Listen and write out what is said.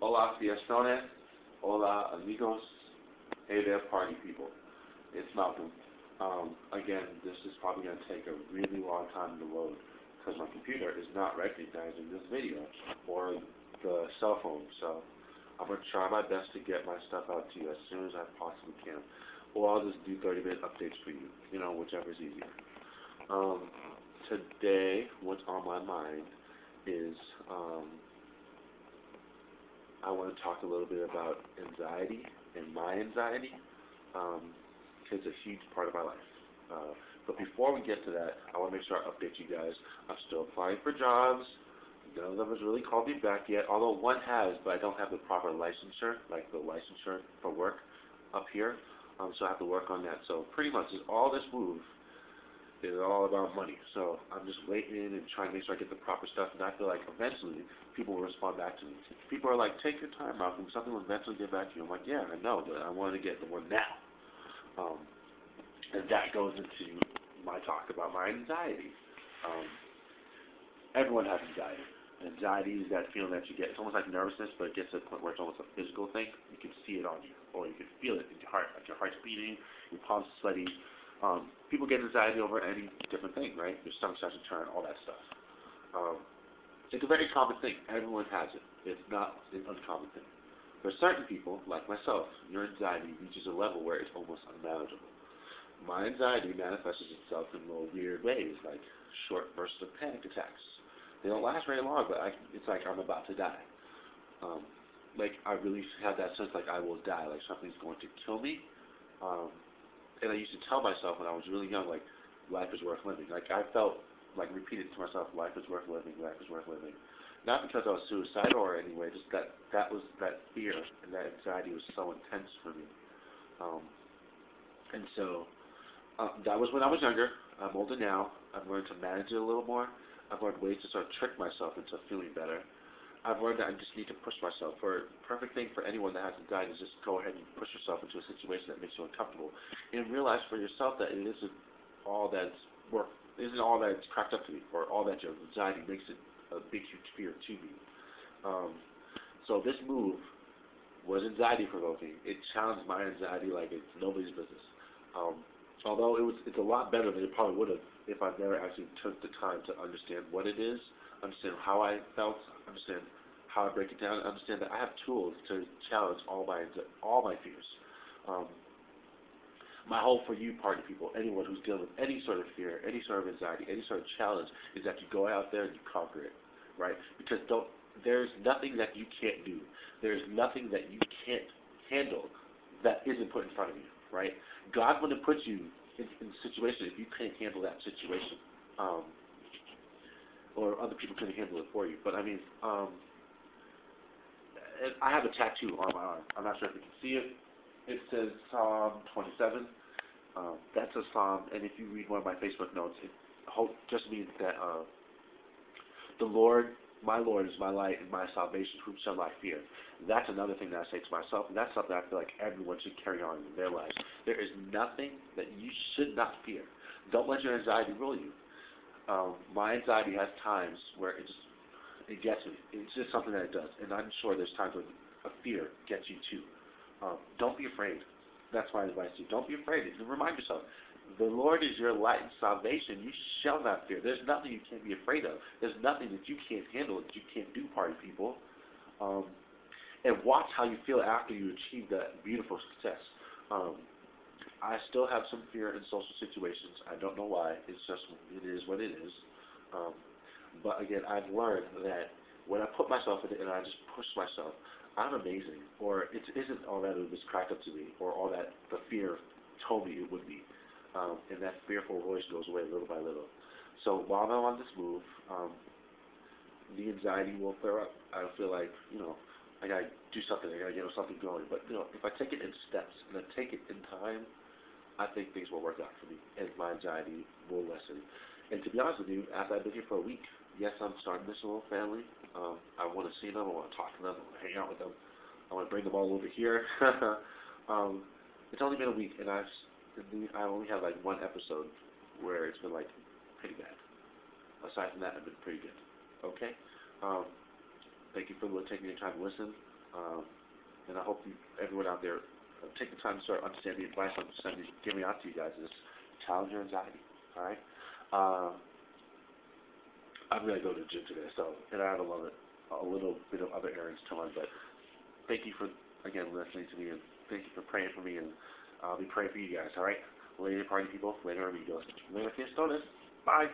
Hola, Fiestones. Hola, Amigos. Hey there, party people. It's Malcolm. Again, this is probably going to take a really long time to load because my computer is not recognizing this video or the cell phone. So I'm going to try my best to get my stuff out to you as soon as I possibly can. Or I'll just do 30-minute updates for you, whichever is easier. Today, what's on my mind is I want to talk a little bit about anxiety and my anxiety. It's a huge part of my life. But before we get to that, I want to make sure I update you guys. I'm still applying for jobs. None of them has really called me back yet, although one has, but I don't have the proper licensure, like the licensure for work up here. So I have to work on that. So pretty much all this move is all about money. So I'm just waiting and trying to make sure I get the proper stuff, and I feel like eventually people will respond back to me. People are like, take your time, Malcolm. Something will eventually get back to you. I'm like, yeah, I know, but I want to get the one now. And that goes into my talk about my anxiety. Everyone has anxiety. Anxiety is that feeling that you get. It's almost like nervousness, but it gets to the point where it's almost a physical thing. You can see it on you, or you can feel it in your heart, like your heart's beating, your palms sweaty. People get anxiety over any different thing, right? Your stomach starts to turn, all that stuff. It's a very common thing. Everyone has it. It's not an uncommon thing. For certain people, like myself, your anxiety reaches a level where it's almost unmanageable. My anxiety manifests itself in little weird ways, like short bursts of panic attacks. They don't last very long, but it's like I'm about to die. Like I really have that sense like I will die, like something's going to kill me. And I used to tell myself when I was really young, like, life is worth living. Like, I felt, like, repeated to myself, life is worth living, life is worth living. Not because I was suicidal or anyway, just that fear and that anxiety was so intense for me. And so, that was when I was younger. I'm older now. I've learned to manage it a little more. I've learned ways to sort of trick myself into feeling better. I've learned that I just need to push myself. For a perfect thing for anyone that has anxiety is just go ahead and push yourself into a situation that makes you uncomfortable, and realize for yourself that it isn't all that's cracked up to be, or all that your anxiety makes it a big huge fear to be. So this move was anxiety provoking. It challenged my anxiety like it's nobody's business. Although it's a lot better than it probably would have if I never actually took the time to understand what it is, understand how I felt, understand how I break it down, and understand that I have tools to challenge all my fears. My hope for you, party people, anyone who's dealing with any sort of fear, any sort of anxiety, any sort of challenge, is that you go out there and you conquer it, right? Because there's nothing that you can't do. There's nothing that you can't handle that isn't put in front of you, right? God wouldn't put you in a situation if you can't handle that situation. Or other people couldn't handle it for you. But I mean, I have a tattoo on my arm. I'm not sure if you can see it. It says Psalm 27. That's a psalm, and if you read one of my Facebook notes, it just means that the Lord, my Lord, is my light and my salvation. Whom shall I fear? That's another thing that I say to myself, and that's something I feel like everyone should carry on in their lives. There is nothing that you should not fear. Don't let your anxiety rule you. My anxiety has times where it gets me. It's just something that it does, and I'm sure there's times when a fear gets you too. Don't be afraid. That's my advice to you. Don't be afraid. Remind yourself, the Lord is your light and salvation. You shall not fear. There's nothing you can't be afraid of. There's nothing that you can't handle, that you can't do, party people. And watch how you feel after you achieve that beautiful success. I still have some fear in social situations. I don't know why. It is what it is. But again, I've learned that when I put myself in it and I just push myself, I'm amazing. Or it isn't all that it was cracked up to me, or all that the fear told me it would be. And that fearful voice goes away little by little. So while I'm on this move, the anxiety will flare up. I feel like, I gotta do something. I gotta get something going. But if I take it in steps and I take it in time, I think things will work out for me, and my anxiety will lessen. And to be honest with you, after I've been here for a week, yes, I'm starting this little family. I want to see them. I want to talk to them. I want to hang out with them. I want to bring them all over here. It's only been a week, and I only have like one episode where it's been like pretty bad. Aside from that, I've been pretty good. Okay. Thank you for taking your time to listen. And I hope everyone out there take the time to start understanding the advice I'm giving out to you guys. Is challenge your anxiety. All right. I'm gonna go to the gym today, and I have a little bit of other errands to run. But thank you for again listening to me, and thank you for praying for me, and I'll be praying for you guys. All right. Later, party people. Later, amigos. Later, Fiestones. Bye.